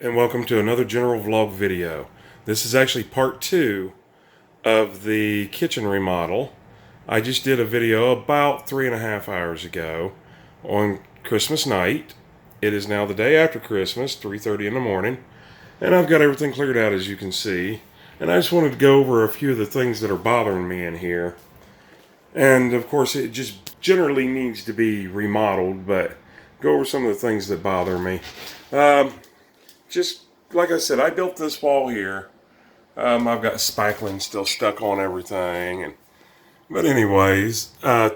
and welcome to another general vlog video. This is actually part 2 of the kitchen remodel. I just did a video about 3.5 hours ago on Christmas night. It is now the day after Christmas, 3:30 in the morning, and I've got everything cleared out, as you can see. And I just wanted to go over a few of the things that are bothering me in here. And of course it just generally needs to be remodeled, but go over some of the things that bother me. Just like I said, I built this wall here. I've got spackling still stuck on everything, but anyways,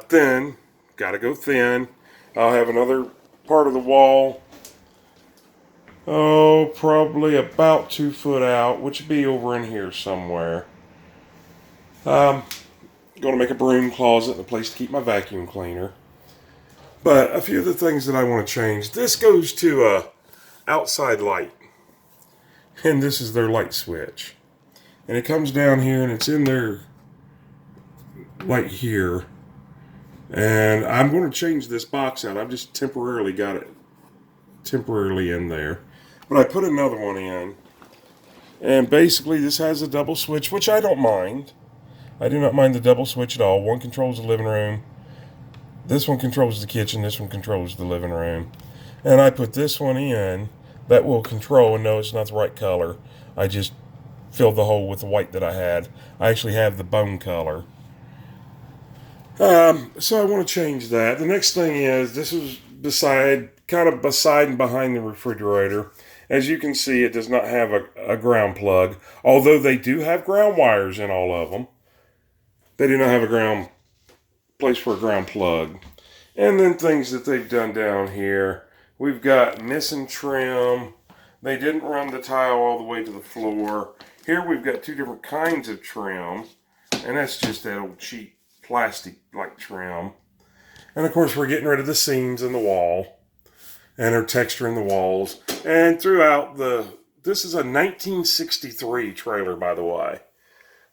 thin. Got to go thin. I'll have another part of the wall. Oh, probably about 2 foot out, which would be over in here somewhere. Going to make a broom closet and a place to keep my vacuum cleaner. But a few of the things that I want to change. This goes to a outside light. And this is their light switch. And it comes down here and it's in their light here. And I'm going to change this box out. I've just temporarily got it in there. But I put another one in. And basically this has a double switch, which I don't mind. I do not mind the double switch at all. One controls the living room. This one controls the kitchen. This one controls the living room. And I put this one in that will control, and no, it's not the right color. I just filled the hole with the white that I had. I actually have the bone color. So I want to change that. The next thing is, this is kind of beside and behind the refrigerator. As you can see, it does not have a ground plug, although they do have ground wires in all of them. They do not have a place for a ground plug. And then things that they've done down here. We've got missing trim. They didn't run the tile all the way to the floor. Here we've got 2 different kinds of trim. And that's just that old cheap plastic-like trim. And of course we're getting rid of the seams in the wall. And they're texturing the walls. And throughout this is a 1963 trailer, by the way.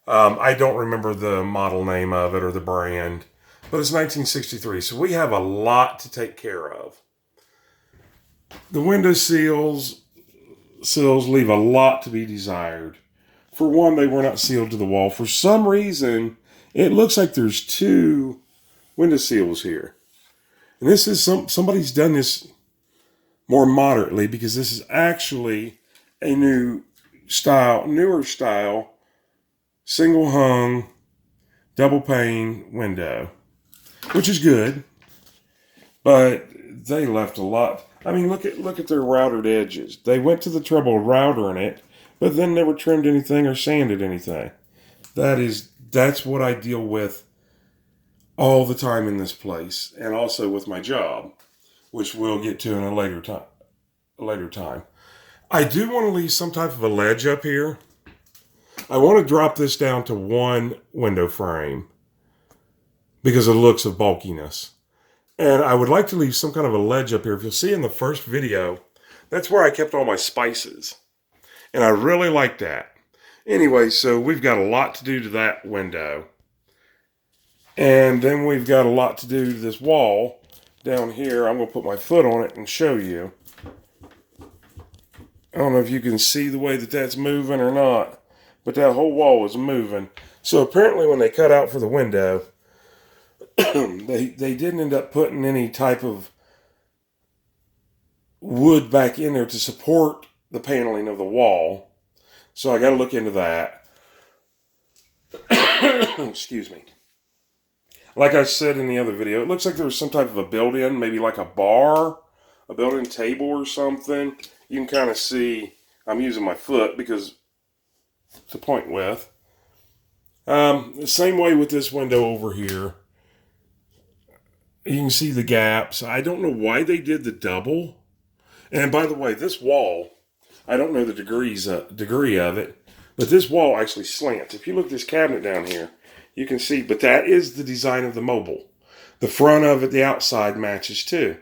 I don't remember the model name of it or the brand. But it's 1963. So we have a lot to take care of. The window sills leave a lot to be desired. For one, they were not sealed to the wall. For some reason, it looks like there's 2 window sills here. And this is somebody's done this more moderately, because this is actually a newer style, single hung, double pane window, which is good. But they left a lot. I mean, look at their routed edges. They went to the trouble of routering it, but then never trimmed anything or sanded anything. That's what I deal with all the time in this place, and also with my job, which we'll get to in a later time. I do want to leave some type of a ledge up here. I want to drop this down to 1 window frame because of the looks of bulkiness. And I would like to leave some kind of a ledge up here. If you'll see in the first video, that's where I kept all my spices. And I really like that. Anyway, so we've got a lot to do to that window. And then we've got a lot to do to this wall down here. I'm going to put my foot on it and show you. I don't know if you can see the way that that's moving or not, but that whole wall is moving. So apparently when they cut out for the window, they didn't end up putting any type of wood back in there to support the paneling of the wall. So I got to look into that. Excuse me. Like I said in the other video, it looks like there was some type of a built-in, maybe like a bar, a built-in table or something. You can kind of see, I'm using my foot because to point with. The same way with this window over here. You can see the gaps. I don't know why they did the double. And by the way, this wall, I don't know the degree of it, but this wall actually slants. If you look at this cabinet down here, you can see, but that is the design of the mobile. The front of it, the outside matches too.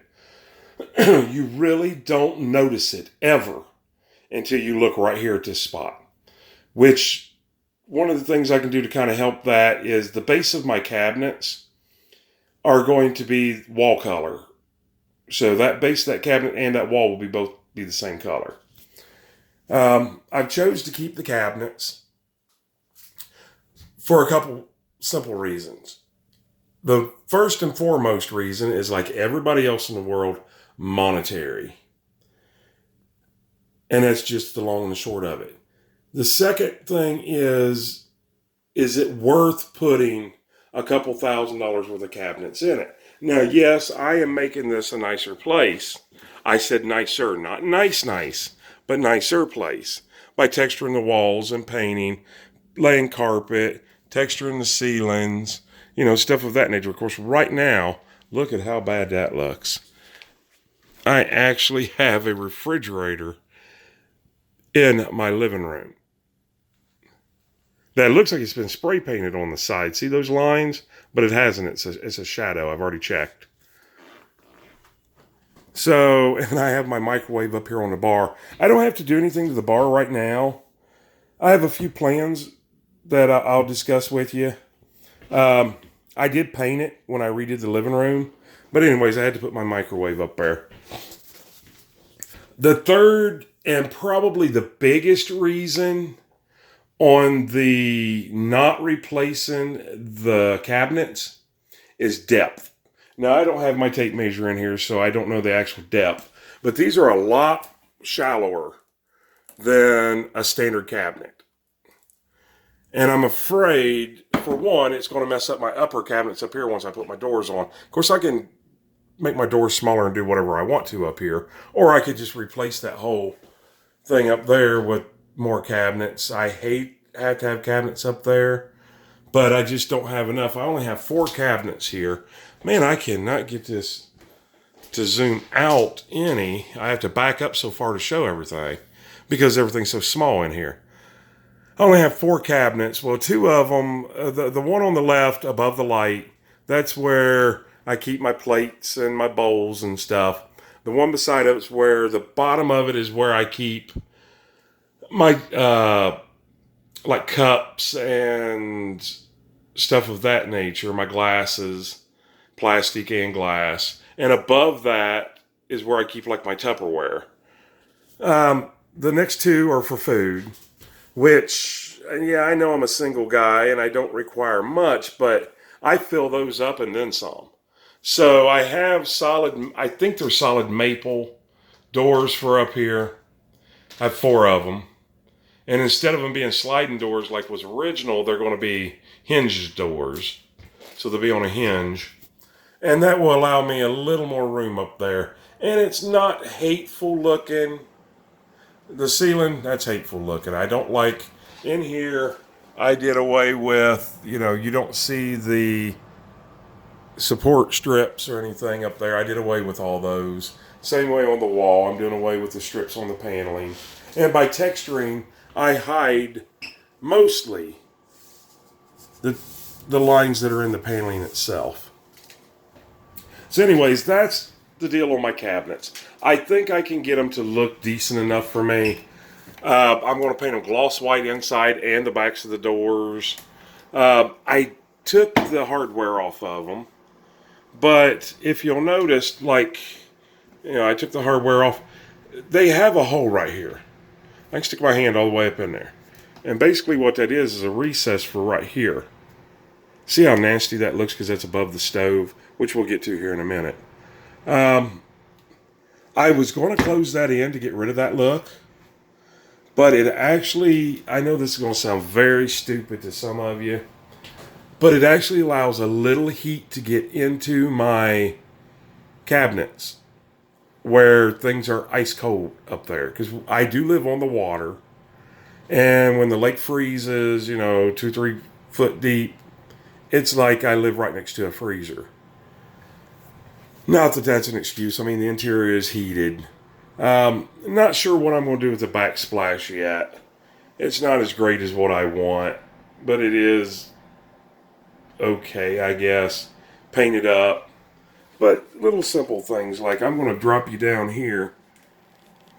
You really don't notice it ever until you look right here at this spot. Which, one of the things I can do to kind of help that is the base of my cabinets are going to be wall color. So that base of that cabinet and that wall will both be the same color. I've chose to keep the cabinets for a couple simple reasons. The first and foremost reason is, like everybody else in the world, monetary. And that's just the long and the short of it. The second thing is it worth putting a couple $1,000s worth of cabinets in it? Now, yes, I am making this a nicer place. I said nicer, not nice, but nicer place, by texturing the walls and painting, laying carpet, texturing the ceilings, stuff of that nature. Of course, right now, look at how bad that looks. I actually have a refrigerator in my living room that looks like it's been spray painted on the side. See those lines? But it hasn't. It's a shadow. I've already checked. So, and I have my microwave up here on the bar. I don't have to do anything to the bar right now. I have a few plans that I'll discuss with you. I did paint it when I redid the living room. But anyways, I had to put my microwave up there. The third and probably the biggest reason on the not replacing the cabinets is depth. Now, I don't have my tape measure in here, so I don't know the actual depth. But these are a lot shallower than a standard cabinet. And I'm afraid, for one, it's going to mess up my upper cabinets up here once I put my doors on. Of course, I can make my doors smaller and do whatever I want to up here. Or I could just replace that whole thing up there with more cabinets. I have to have cabinets up there, but I just don't have enough. I only have 4 cabinets here. Man, I cannot get this to zoom out any. I have to back up so far to show everything because everything's so small in here. I only have 4 cabinets. Well, 2 of them, the one on the left above the light, that's where I keep my plates and my bowls and stuff. The one beside it is where the bottom of it is where I keep my like cups and stuff of that nature, my glasses, plastic and glass. And above that is where I keep like my Tupperware. The next 2 are for food, which, yeah, I know I'm a single guy and I don't require much, but I fill those up and then some. So I have I think they're solid maple doors for up here. I have 4 of them. And instead of them being sliding doors like was original, they're going to be hinged doors. So they'll be on a hinge. And that will allow me a little more room up there. And it's not hateful looking. The ceiling, that's hateful looking. I don't like, in here, I did away with, you don't see the support strips or anything up there. I did away with all those. Same way on the wall. I'm doing away with the strips on the paneling. And by texturing, I hide mostly the lines that are in the paneling itself. So anyways, that's the deal on my cabinets. I think I can get them to look decent enough for me. I'm going to paint them gloss white inside and the backs of the doors. I took the hardware off of them. But if you'll notice, I took the hardware off. They have a hole right here. I can stick my hand all the way up in there. And basically what that is a recess for right here. See how nasty that looks because that's above the stove, which we'll get to here in a minute. I was going to close that in to get rid of that look. But it actually, I know this is going to sound very stupid to some of you, but it actually allows a little heat to get into my cabinets where things are ice cold up there. Because I do live on the water. And when the lake freezes, 2-3 foot deep, it's like I live right next to a freezer. Not that that's an excuse. I mean, the interior is heated. Not sure what I'm going to do with the backsplash yet. It's not as great as what I want, but it is okay, I guess. Paint it up. But little simple things like I'm going to drop you down here.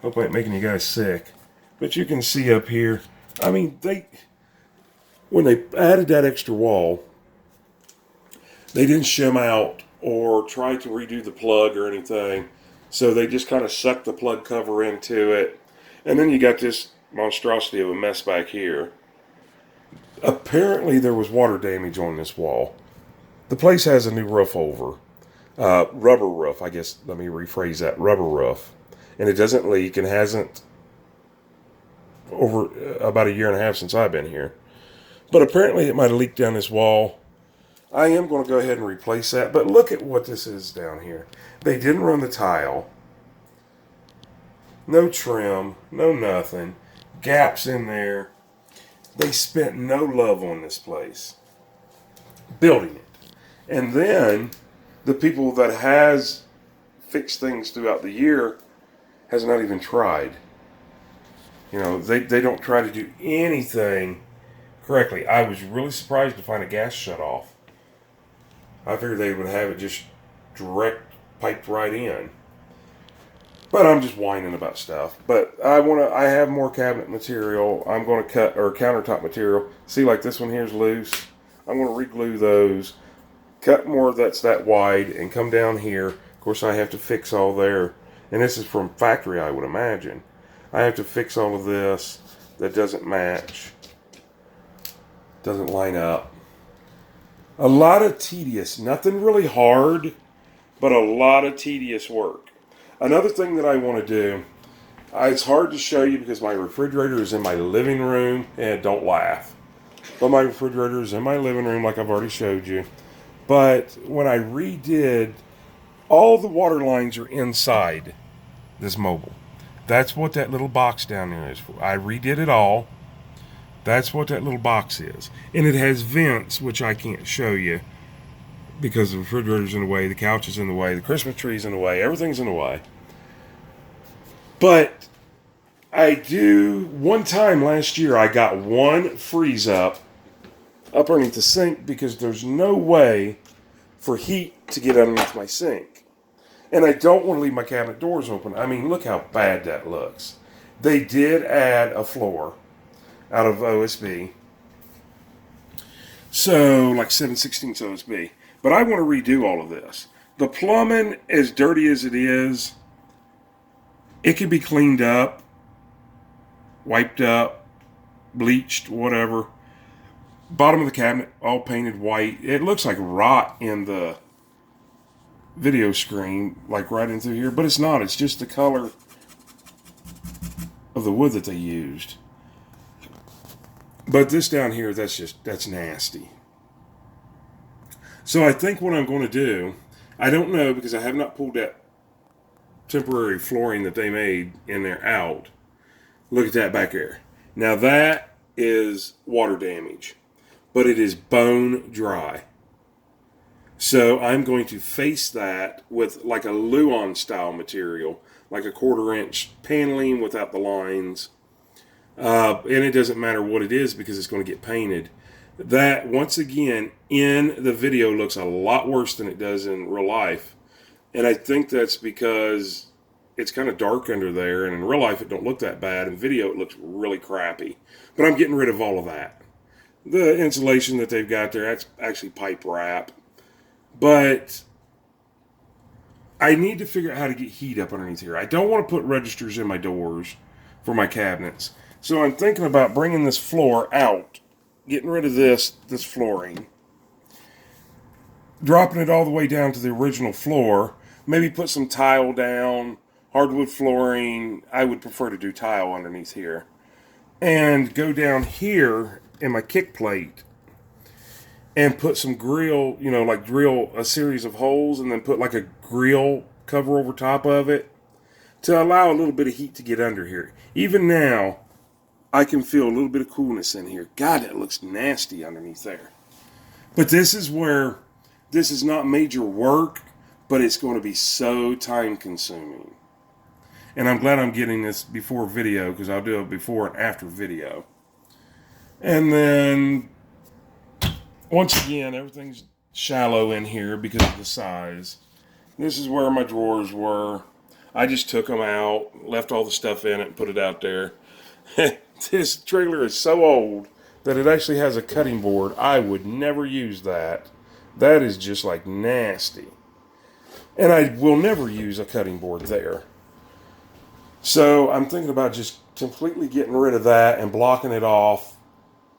Hope I ain't making you guys sick. But you can see up here, I mean, when they added that extra wall, they didn't shim out or try to redo the plug or anything. So they just kind of sucked the plug cover into it. And then you got this monstrosity of a mess back here. Apparently there was water damage on this wall. The place has a new roof over. Rubber roof, I guess, let me rephrase that. Rubber roof. And it doesn't leak and hasn't over about a year and a half since I've been here. But apparently it might have leaked down this wall. I am going to go ahead and replace that. But look at what this is down here. They didn't run the tile. No trim. No nothing. Gaps in there. They spent no love on this place. Building it. And then the people that has fixed things throughout the year has not even tried. You know, they don't try to do anything correctly. I was really surprised to find a gas shut off. I figured they would have it just direct piped right in. But I'm just whining about stuff. But I have more cabinet material. I'm going to cut, or countertop material. See, like this one here is loose. I'm going to re-glue those. Cut more that's that wide and come down here. Of course, I have to fix all there. And this is from factory, I would imagine. I have to fix all of this that doesn't match. Doesn't line up. A lot of tedious, nothing really hard, but a lot of tedious work. Another thing that I want to do, it's hard to show you because my refrigerator is in my living room, and don't laugh. But my refrigerator is in my living room like I've already showed you. But when I redid, all the water lines are inside this mobile. That's what that little box down there is for. I redid it all. That's what that little box is. And it has vents, which I can't show you because the refrigerator's in the way, the couch is in the way, the Christmas tree's in the way, everything's in the way. But one time last year, I got one freeze up underneath the sink because there's no way for heat to get underneath my sink. And I don't want to leave my cabinet doors open. I mean, look how bad that looks. They did add a floor out of OSB. So, like 7/16 OSB. But I want to redo all of this. The plumbing, as dirty as it is, it can be cleaned up, wiped up, bleached, whatever. Bottom of the cabinet, all painted white. It looks like rot in the video screen, like right in through here. But it's not. It's just the color of the wood that they used. But this down here, that's nasty. So I think what I'm going to do, I don't know because I have not pulled that temporary flooring that they made in there out. Look at that back there. Now that is water damage, but it is bone dry. So I'm going to face that with like a Luan style material, like a 1/4 inch paneling without the lines. And it doesn't matter what it is because it's going to get painted. That, once again, in the video looks a lot worse than it does in real life. And I think that's because it's kind of dark under there, and in real life it don't look that bad. In video it looks really crappy. But I'm getting rid of all of that. The insulation that they've got there, that's actually pipe wrap. But I need to figure out how to get heat up underneath here. I don't want to put registers in my doors for my cabinets. So I'm thinking about bringing this floor out, getting rid of this flooring, dropping it all the way down to the original floor, maybe put some tile down, hardwood flooring. I would prefer to do tile underneath here. And go down here in my kick plate and put some grill, like drill a series of holes and then put like a grill cover over top of it to allow a little bit of heat to get under here. Even now, I can feel a little bit of coolness in here. God, that looks nasty underneath there. But this is where, this is not major work, but it's going to be so time consuming. And I'm glad I'm getting this before video, because I'll do a before and after video. And then, once again, everything's shallow in here because of the size. This is where my drawers were. I just took them out, left all the stuff in it, and put it out there. This trailer is so old that it actually has a cutting board. I would never use that. That is just like nasty. And I will never use a cutting board there. So I'm thinking about just completely getting rid of that and blocking it off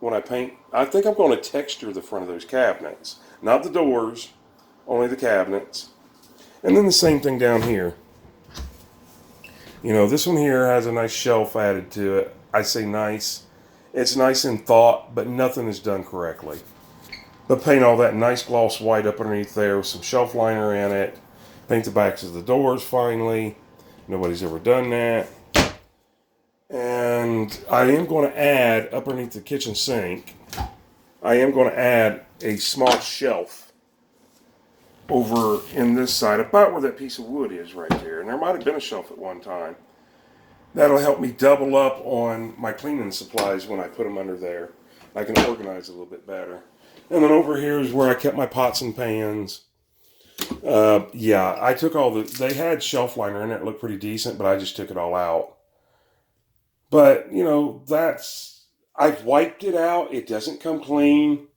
when I paint. I think I'm going to texture the front of those cabinets. Not the doors, only the cabinets. And then the same thing down here. You know, this one here has a nice shelf added to it. I say nice. It's nice in thought, but nothing is done correctly. But paint all that nice gloss white up underneath there with some shelf liner in it. Paint the backs of the doors finally. Nobody's ever done that. And I am going to add, up underneath the kitchen sink, I am going to add a small shelf over in this side, about where that piece of wood is right there. And there might have been a shelf at one time. That'll help me double up on my cleaning supplies when I put them under there. I can organize a little bit better. And then over here is where I kept my pots and pans. Yeah, I took all they had shelf liner in it. It looked pretty decent, but I just took it all out. But, you know, I've wiped it out. It doesn't come clean.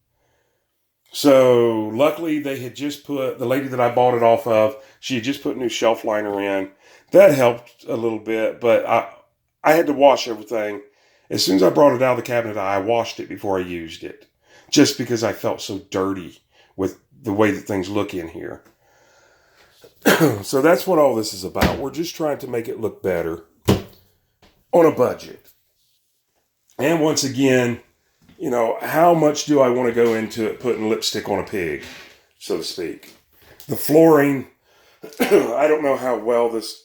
So luckily they had just put, the lady that I bought it off of, she had just put new shelf liner in. That helped a little bit, but I had to wash everything. As soon as I brought it out of the cabinet, I washed it before I used it, just because I felt so dirty with the way that things look in here. So that's what all this is about. We're just trying to make it look better on a budget. And once again, you know, how much do I want to go into it putting lipstick on a pig, so to speak? The flooring, I don't know how well this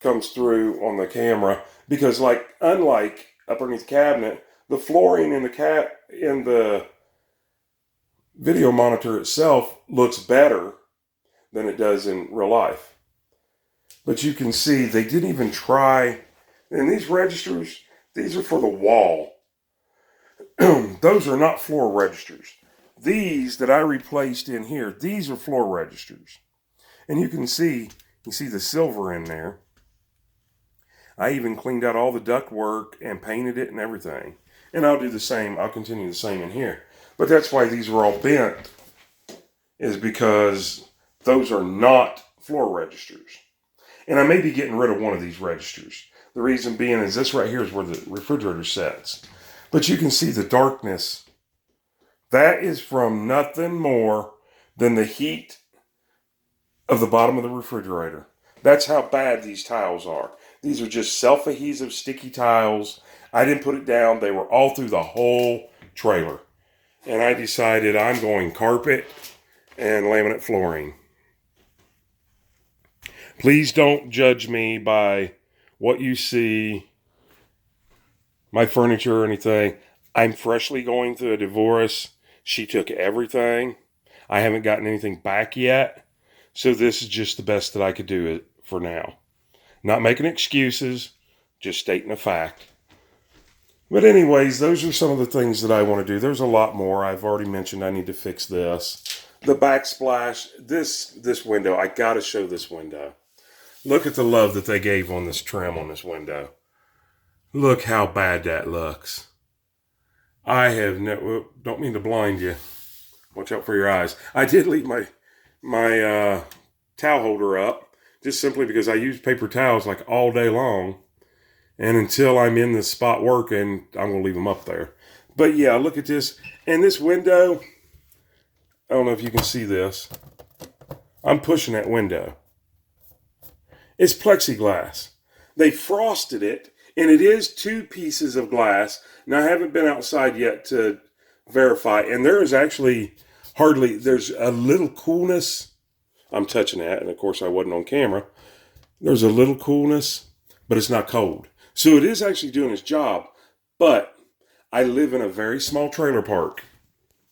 comes through on the camera, because unlike up underneath the cabinet, the flooring in the video monitor itself looks better than it does in real life. But you can see they didn't even try, and these registers, these are for the wall. Those are not floor registers. These that I replaced in here, these are floor registers. And you see the silver in there. I even cleaned out all the ductwork and painted it and everything. And I'll do the same. I'll continue the same in here. But that's why these are all bent, is because those are not floor registers. And I may be getting rid of one of these registers. The reason being is this right here is where the refrigerator sets. But you can see the darkness. That is from nothing more than the heat of the bottom of the refrigerator. That's how bad these tiles are. These are just self-adhesive sticky tiles. I didn't put it down. They were all through the whole trailer. And I decided I'm going carpet and laminate flooring. Please don't judge me by what you see, my furniture or anything. I'm freshly going through a divorce. She took everything. I haven't gotten anything back yet. So this is just the best that I could do it for now. Not making excuses, just stating a fact. But anyways, those are some of the things that I want to do. There's a lot more. I've already mentioned I need to fix this. The backsplash, this window, I got to show this window. Look at the love that they gave on this trim on this window. Look how bad that looks. I have no, don't mean to blind you. Watch out for your eyes. I did leave my towel holder up, just simply because I use paper towels like all day long. And until I'm in the spot working, I'm going to leave them up there. But yeah, look at this. And this window, I don't know if you can see this. I'm pushing that window. It's plexiglass. They frosted it, and it is 2 pieces of glass. Now, I haven't been outside yet to verify, and there is actually there's a little coolness. I'm touching that, and of course I wasn't on camera. There's a little coolness, but it's not cold. So it is actually doing its job, but I live in a very small trailer park.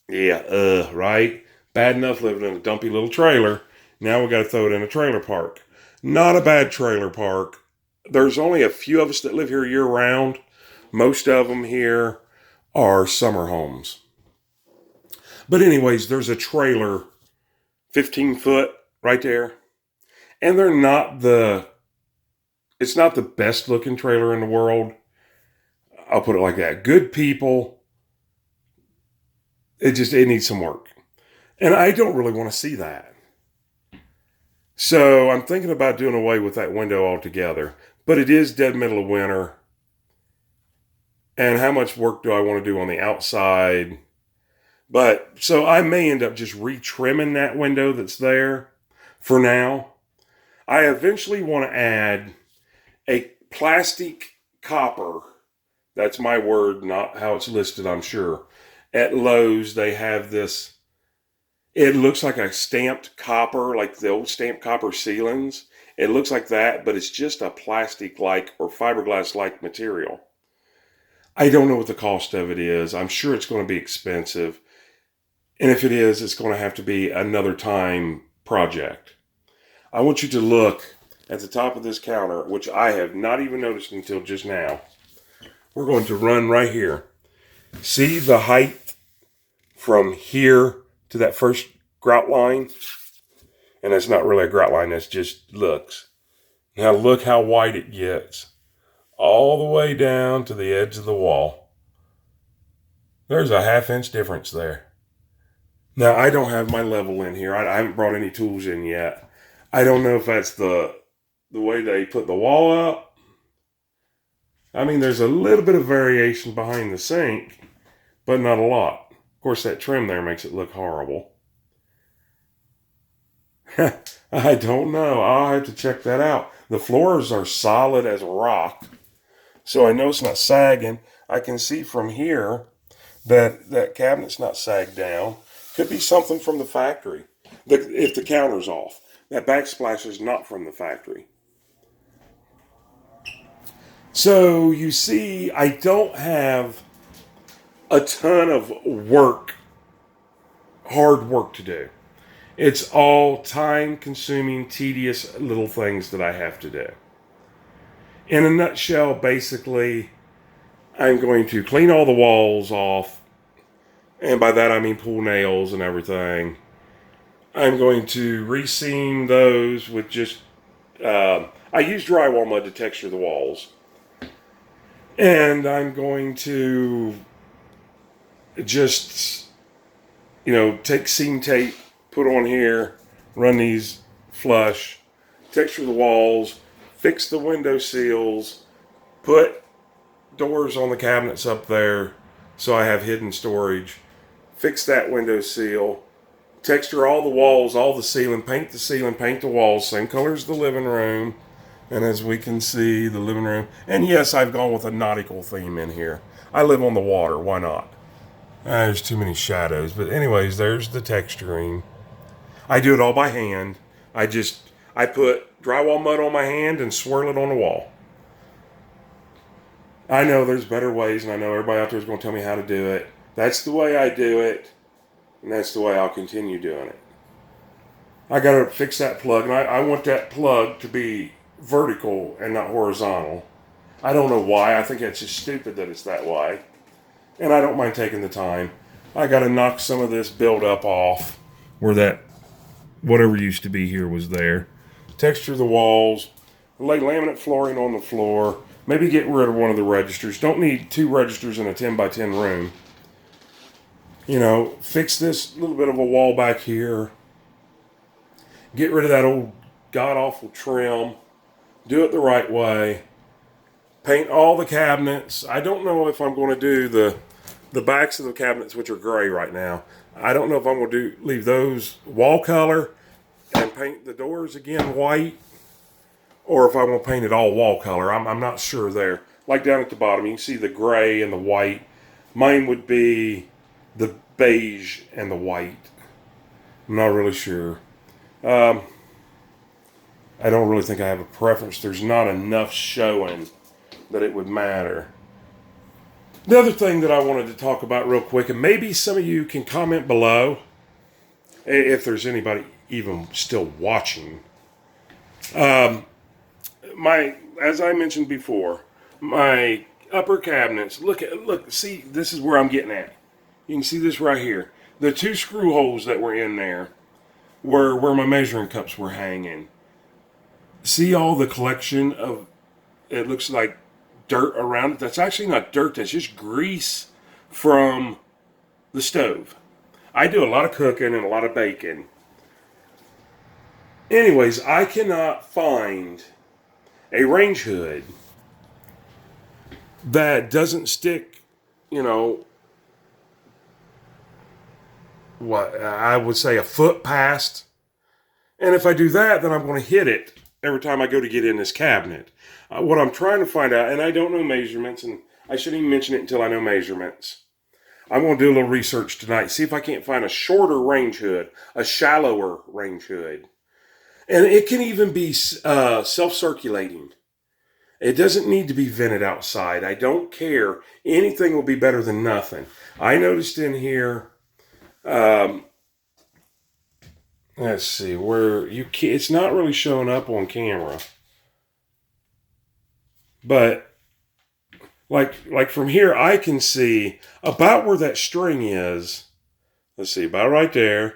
Yeah, right? Bad enough living in a dumpy little trailer. Now we got to throw it in a trailer park. Not a bad trailer park. There's only a few of us that live here year round. Most of them here are summer homes. But anyways, there's a trailer, 15 foot right there. And it's not the best looking trailer in the world. I'll put it like that. Good people. It needs some work. And I don't really want to see that. So I'm thinking about doing away with that window altogether. But it is dead middle of winter. and how much work do I want to do on the outside. But so I may end up just retrimming that window that's there for now. I eventually want to add a plastic copper. That's my word, not how it's listed, I'm sure. At Lowe's, they have this, it looks like a stamped copper, like the old stamped copper ceilings. It looks like that, but it's just a plastic-like or fiberglass-like material. I don't know what the cost of it is. I'm sure it's going to be expensive. And if it is, it's going to have to be another time project. I want you to look at the top of this counter, which I have not even noticed until just now. We're going to run right here. See the height from here to that first grout line? And that's not really a grout line, that's just looks. Now look how wide it gets. All the way down to the edge of the wall. There's a 1/2 inch difference there. Now, I don't have my level in here. I haven't brought any tools in yet. I don't know if that's the way they put the wall up. I mean, there's a little bit of variation behind the sink, but not a lot. Of course, that trim there makes it look horrible. I don't know. I'll have to check that out. The floors are solid as rock, so I know it's not sagging. I can see from here that that cabinet's not sagged down. Could be something from the factory. If the counter's off. That backsplash is not from the factory. So you see, I don't have a ton of work, hard work to do. It's all time-consuming, tedious little things that I have to do. In a nutshell, basically, I'm going to clean all the walls off. And by that I mean pull nails and everything. I'm going to reseam those with just, I use drywall mud to texture the walls. And I'm going to just, take seam tape, put on here, run these flush, texture the walls, fix the window seals, put doors on the cabinets up there so I have hidden storage. Fix that window seal, texture all the walls, all the ceiling, paint the walls, same color as the living room. And as we can see, the living room. And yes, I've gone with a nautical theme in here. I live on the water, why not? There's too many shadows. But anyways, there's the texturing. I do it all by hand. I put drywall mud on my hand and swirl it on the wall. I know there's better ways, and I know everybody out there is going to tell me how to do it. That's the way I do it, and that's the way I'll continue doing it. I got to fix that plug, and I want that plug to be vertical and not horizontal. I don't know why. I think it's just stupid that it's that way, and I don't mind taking the time. I got to knock some of this buildup off where that whatever used to be here was there. Texture the walls, lay laminate flooring on the floor, maybe get rid of one of the registers. Don't need 2 registers in a 10 by 10 room. Fix this little bit of a wall back here. Get rid of that old god-awful trim. Do it the right way. Paint all the cabinets. I don't know if I'm going to do the backs of the cabinets, which are gray right now. I don't know if I'm going to leave those wall color and paint the doors again white, or if I'm going to paint it all wall color. I'm not sure there. Like down at the bottom, you can see the gray and the white. Mine would be the beige and the white. I'm not really sure. I don't really think I have a preference. There's not enough showing that it would matter. The other thing that I wanted to talk about real quick, and maybe some of you can comment below, if there's anybody even still watching. As I mentioned before, my upper cabinets, see, this is where I'm getting at. You can see this right here. The 2 screw holes that were in there were where my measuring cups were hanging. See all the collection of, it looks like dirt around it? That's actually not dirt, that's just grease from the stove. I do a lot of cooking and a lot of baking. Anyways, I cannot find a range hood that doesn't stick, what I would say a foot past. And if I do that, then I'm going to hit it every time I go to get in this cabinet. What I'm trying to find out, and I don't know measurements, and I shouldn't even mention it until I know measurements. I'm going to do a little research tonight, see if I can't find a shorter range hood, a shallower range hood. And it can even be self-circulating. It doesn't need to be vented outside. I don't care. Anything will be better than nothing. I noticed in here, let's see, where it's not really showing up on camera. But like from here, I can see about where that string is. Let's see, about right there.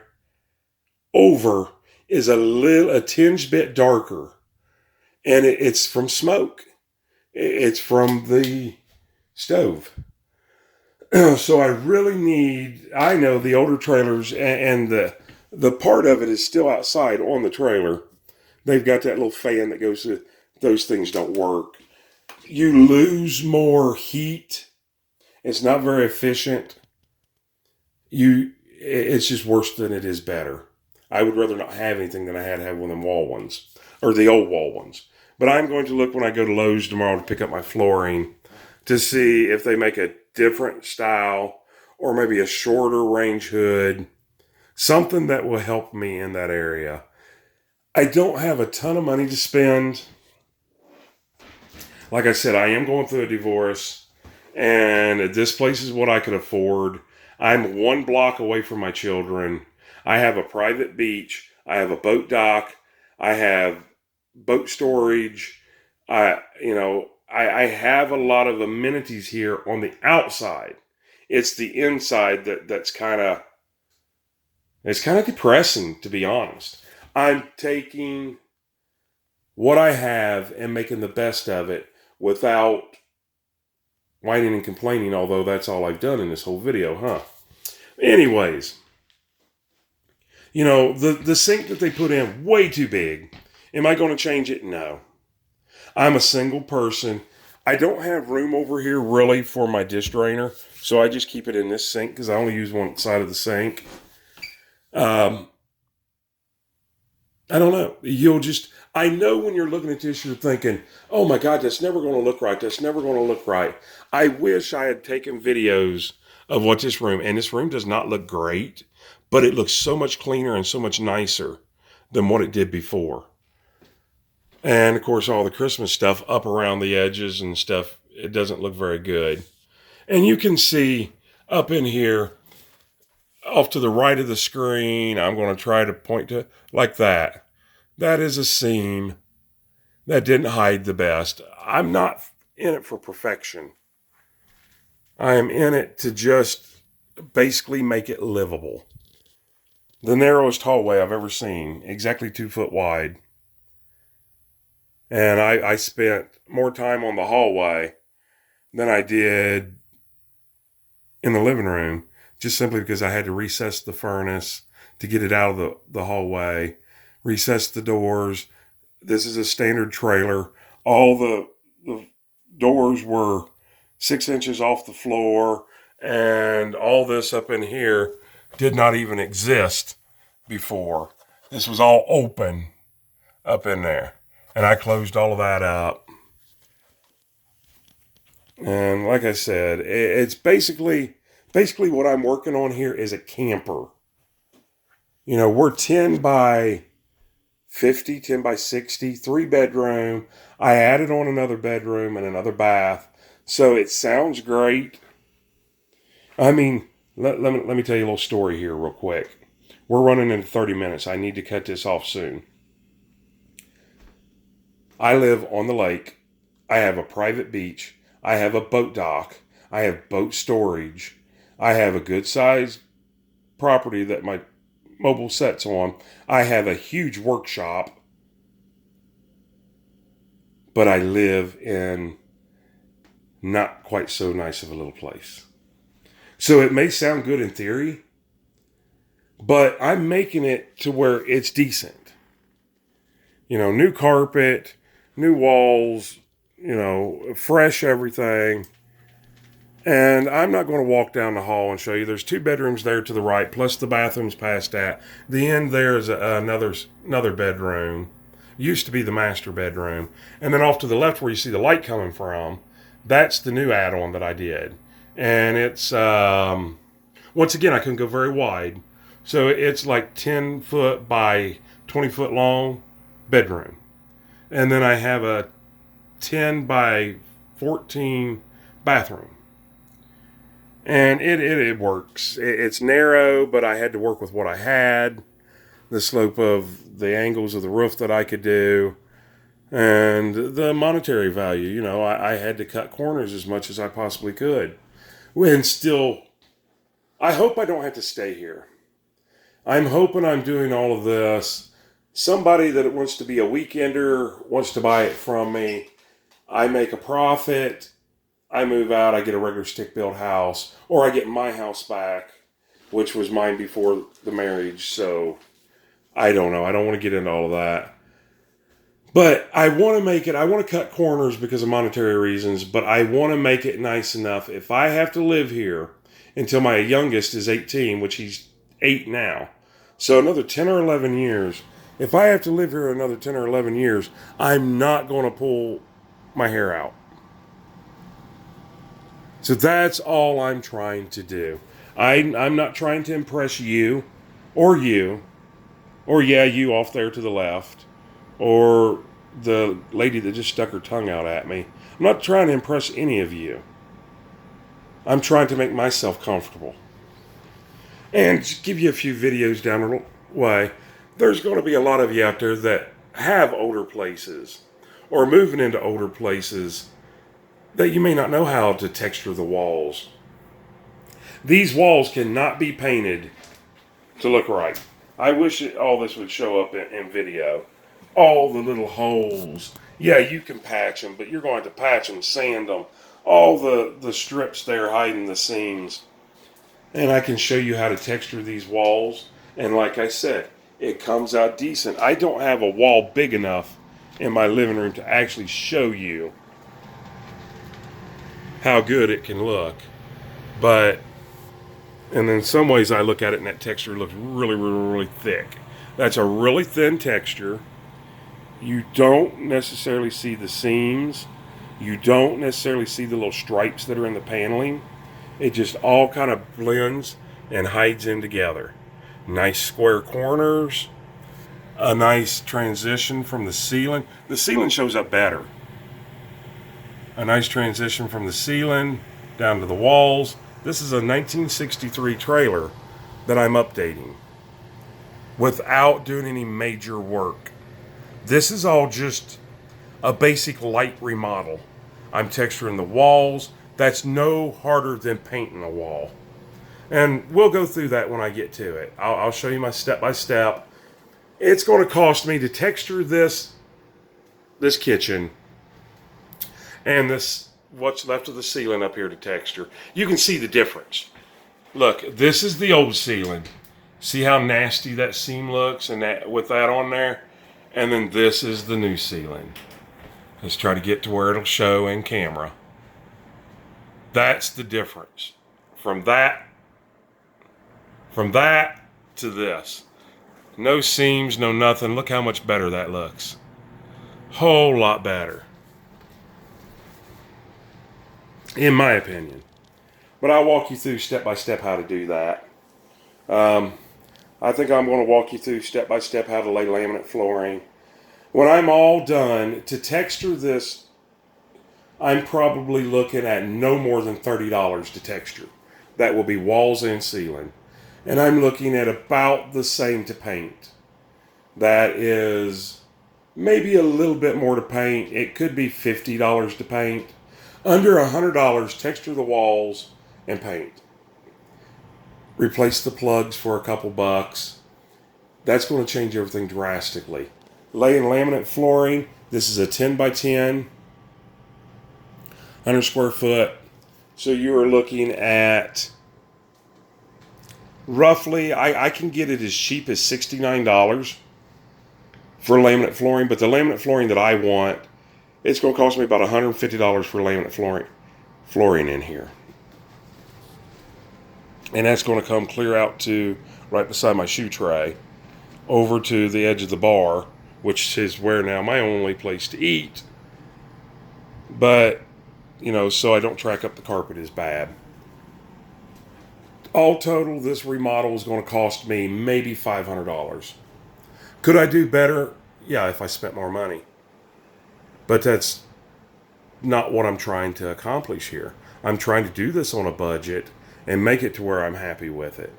Over is a tinge bit darker. And it's from smoke. It's from the stove. So I really I know the older trailers and the part of it is still outside on the trailer. They've got that little fan that goes to, those things don't work. You lose more heat. It's not very efficient. It's just worse than it is better. I would rather not have anything than I had to have one of them wall ones, or the old wall ones. But I'm going to look when I go to Lowe's tomorrow to pick up my flooring to see if they make a different style or maybe a shorter range hood, something that will help me in that area. I don't have a ton of money to spend. Like I said, I am going through a divorce, and this place is what I could afford. I'm 1 block away from my children. I have a private beach. I have a boat dock. I have boat storage. I have a lot of amenities here on the outside. It's the inside that's kind of depressing, to be honest. I'm taking what I have and making the best of it without whining and complaining, although that's all I've done in this whole video, huh? Anyways, the sink that they put in, way too big. Am I going to change it? No. I'm a single person. I don't have room over here really for my dish drainer, so I just keep it in this sink because I only use one side of the sink. I don't know. I know when you're looking at this, you're thinking, oh my God, that's never going to look right. That's never going to look right. I wish I had taken videos of what this room, and this room does not look great, but it looks so much cleaner and so much nicer than what it did before. And of course, all the Christmas stuff up around the edges and stuff, it doesn't look very good. And you can see up in here, off to the right of the screen, I'm going to try to point to like that. That is a seam that didn't hide the best. I'm not in it for perfection. I am in it to just basically make it livable. The narrowest hallway I've ever seen, exactly 2 foot wide. And I spent more time on the hallway than I did in the living room, just simply because I had to recess the furnace to get it out of the hallway, recess the doors. This is a standard trailer. All the doors were 6 inches off the floor, and all this up in here did not even exist before. This was all open up in there, and I closed all of that up. And like I said, it's basically what I'm working on here is a camper. We're 10 by 50, 10 by 60, 3-bedroom. I added on another bedroom and another bath. So it sounds great. I mean, let me tell you a little story here real quick. We're running into 30 minutes. I need to cut this off soon. I live on the lake. I have a private beach. I have a boat dock. I have boat storage. I have a good sized property that my mobile set's on. I have a huge workshop. But I live in not quite so nice of a little place. So it may sound good in theory, but I'm making it to where it's decent. New carpet, new walls, fresh everything. And I'm not going to walk down the hall and show you. There's 2 bedrooms there to the right, plus the bathrooms past that. The end there is another bedroom. Used to be the master bedroom. And then off to the left where you see the light coming from, that's the new add-on that I did. And it's, once again, I couldn't go very wide. So it's like 10 foot by 20 foot long bedroom. And then I have a 10 by 14 bathroom. And it works. It's narrow, but I had to work with what I had. The slope of the angles of the roof that I could do. And the monetary value. You know, I had to cut corners as much as I possibly could. And still, I hope I don't have to stay here. I'm hoping I'm doing all of this. Somebody that wants to be a weekender wants to buy it from me. I make a profit. I move out, I get a regular stick-built house, or I get my house back, which was mine before the marriage, so I don't know. I don't want to get into all of that. But I want to make it, I want to cut corners because of monetary reasons, but I want to make it nice enough. If I have to live here until my youngest is 18, which he's 8 now, so another 10 or 11 years, if I have to live here another 10 or 11 years, I'm not going to pull my hair out. So that's all I'm trying to do. I'm not trying to impress you, or you off there to the left, or the lady that just stuck her tongue out at me. I'm not trying to impress any of you. I'm trying to make myself comfortable. And just give you a few videos down the way. There's going to be a lot of you out there that have older places, or moving into older places, that you may not know how to texture the walls. These walls cannot be painted to look right. I wish all this would show up in video. All the little holes. Yeah, you can patch them, but you're going to patch them, sand them. All the strips there hiding the seams. And I can show you how to texture these walls. And like I said, it comes out decent. I don't have a wall big enough in my living room to actually show you how good it can look. But, and in some ways I look at it and that texture looks really, really, really thick. That's a really thin texture. You don't necessarily see the seams. You don't necessarily see the little stripes that are in the paneling. It just all kind of blends and hides in together. Nice square corners. A nice transition from the ceiling. The ceiling shows up better. A nice transition from the ceiling down to the walls. This is a 1963 trailer that I'm updating without doing any major work. This is all just a basic light remodel. I'm texturing the walls. That's no harder than painting a wall. And we'll go through that when I get to it. I'll show you my step-by-step. It's going to cost me to texture this kitchen and this, what's left of the ceiling up here to texture. You can see the difference. Look, this is the old ceiling. See how nasty that seam looks and that with that on there? And then this is the new ceiling. Let's try to get to where it'll show in camera. That's the difference. From that to this. No seams, no nothing. Look how much better that looks. Whole lot better. In my opinion. But I'll walk you through step by step how to do that. I think I'm going to walk you through step by step how to lay laminate flooring. When I'm all done, to texture this, I'm probably looking at no more than $30 to texture. That will be walls and ceiling. And I'm looking at about the same to paint. That is maybe a little bit more to paint. It could be $50 to paint. Under $100, texture the walls and paint. Replace the plugs for a couple bucks. That's going to change everything drastically. Laying laminate flooring. This is a 10 by 10, 100 square foot. So you are looking at roughly, I can get it as cheap as $69 for laminate flooring, but the laminate flooring that I want, it's going to cost me about $150 for laminate flooring in here. And that's going to come clear out to right beside my shoe tray, over to the edge of the bar, which is where now my only place to eat. But, so I don't track up the carpet as bad. All total, this remodel is going to cost me maybe $500. Could I do better? Yeah, if I spent more money. But that's not what I'm trying to accomplish here. I'm trying to do this on a budget and make it to where I'm happy with it.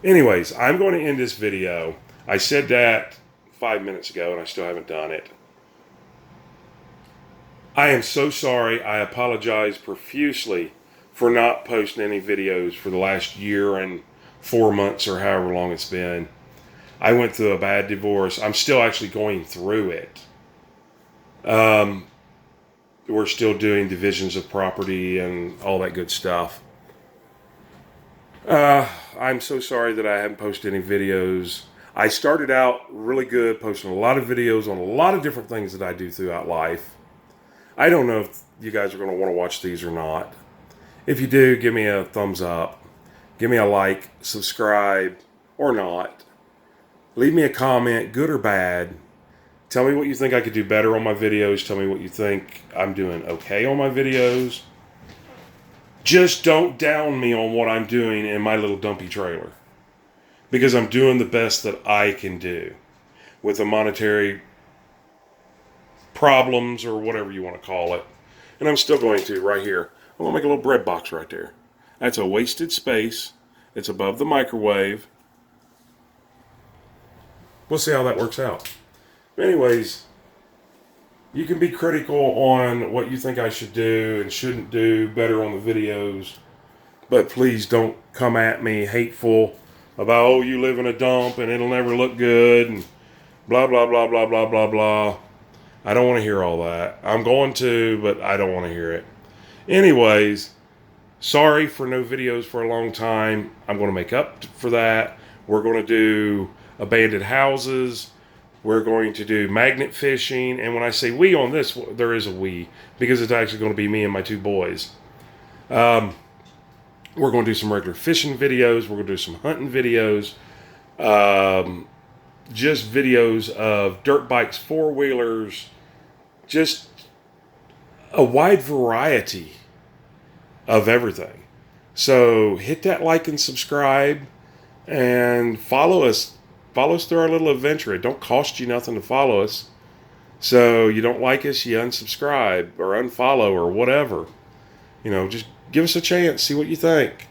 Anyways, I'm going to end this video. I said that 5 minutes ago and I still haven't done it. I am so sorry. I apologize profusely for not posting any videos for the last year and 4 months or however long it's been. I went through a bad divorce. I'm still actually going through it. We're still doing divisions of property and all that good stuff. I'm so sorry that I haven't posted any videos. I started out really good, posting a lot of videos on a lot of different things that I do throughout life. I don't know if you guys are going to want to watch these or not. If you do, give me a thumbs up. Give me a like, subscribe, or not. Leave me a comment, good or bad. Tell me what you think I could do better on my videos. Tell me what you think I'm doing okay on my videos. Just don't down me on what I'm doing in my little dumpy trailer. Because I'm doing the best that I can do with the monetary problems or whatever you want to call it. And I'm still going to right here. I'm going to make a little bread box right there. That's a wasted space. It's above the microwave. We'll see how that works out. Anyways, you can be critical on what you think I should do and shouldn't do better on the videos. But please don't come at me hateful about, oh, you live in a dump and it'll never look good and blah, blah, blah, blah, blah, blah, blah. I don't want to hear all that. I'm going to, but I don't want to hear it. Anyways, sorry for no videos for a long time. I'm going to make up for that. We're going to do abandoned houses. We're going to do magnet fishing. And when I say we on this, there is a we, because it's actually going to be me and my two boys. We're going to do some regular fishing videos. We're going to do some hunting videos. Just videos of dirt bikes, four-wheelers, just a wide variety of everything. So hit that like and subscribe and follow us. Follow us through our little adventure. It don't cost you nothing to follow us. So you don't like us, you unsubscribe or unfollow or whatever. Just give us a chance, see what you think.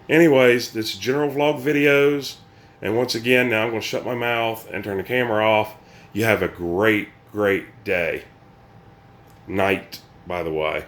Anyways, this is general vlog videos. And once again, now I'm going to shut my mouth and turn the camera off. You have a great, great day. Night, by the way.